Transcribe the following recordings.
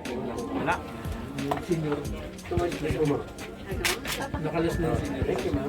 Wala. Yung senior. Nakalas na yung senior. Thank you, ma'am.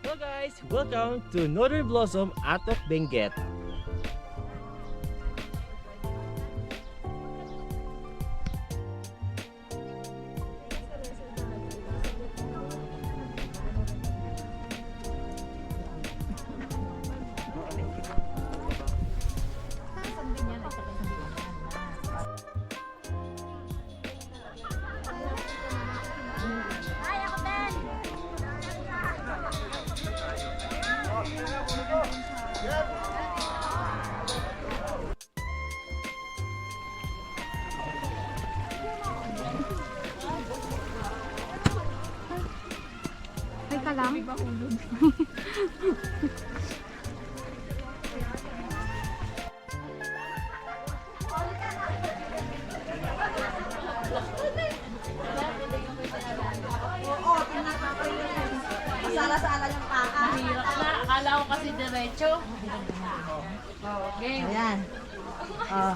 Hello guys! Welcome to Northern Blossom Atok Benguet. Teka lang. Sala-sala yung paka. Hirap na. Akala ko kasi diretso. Okay. Ayan. Oh.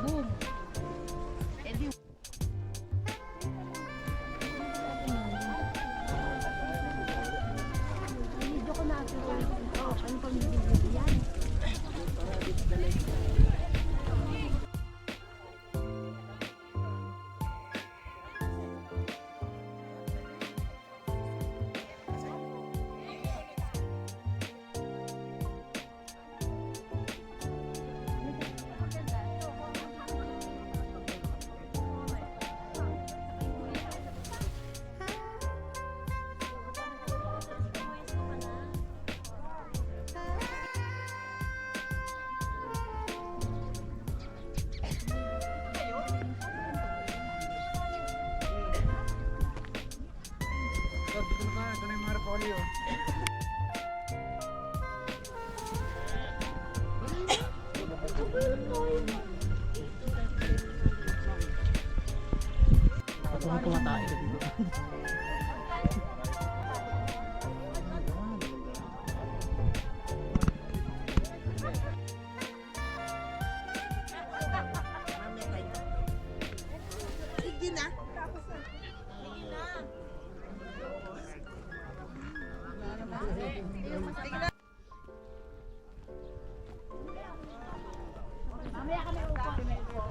Boom. Video ko na ito. Ano pang bibigyan yan? Ito na yung mga repolyo. Ito nga tumatay ka dito. Sige na. Mamaya kami upo.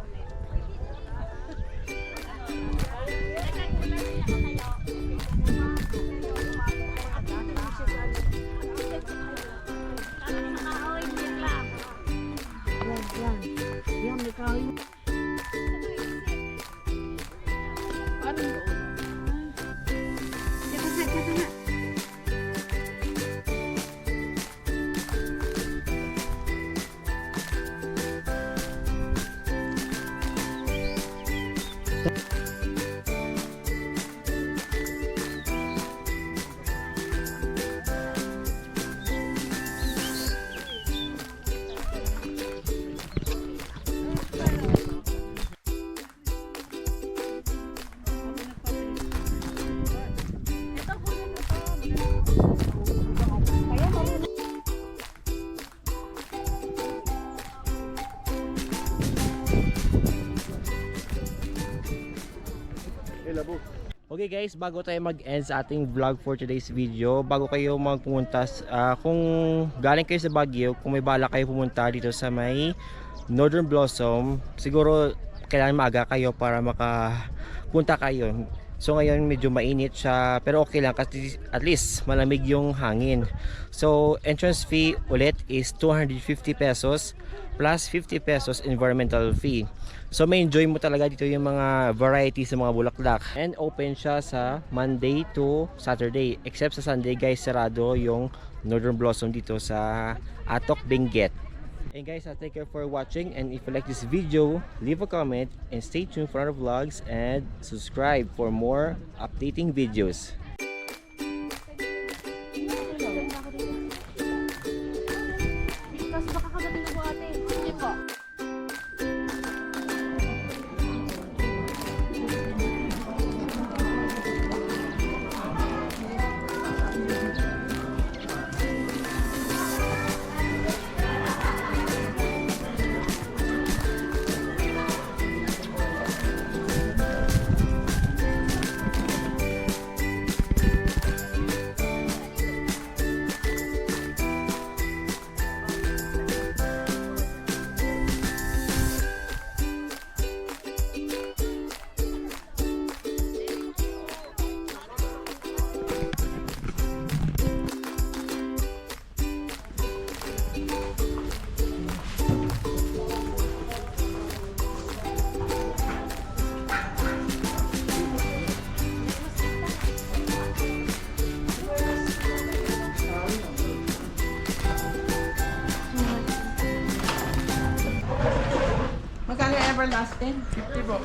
Yan, may kawin. Okay guys, bago tayo mag-end sa ating vlog for today's video, bago kayo magpumunta, kung galing kayo sa Baguio, kung may bala kayo pumunta dito sa may Northern Blossom, siguro kailangan maaga kayo para makapunta kayo. So ngayon medyo mainit siya, pero okay lang kasi at least malamig yung hangin. So entrance fee ulit is 250 pesos plus 50 pesos environmental fee. So may enjoy mo talaga dito yung mga varieties sa mga bulaklak. And open siya sa Monday to Saturday. Except sa Sunday guys, sarado yung Northern Blossom dito sa Atok Benguet. And guys, thank you for watching, and if you like this video, leave a comment and stay tuned for other vlogs and subscribe for more updating videos. Tapos baka kagabi na po ate. Hindi po. Magkano everlasting? 50 po.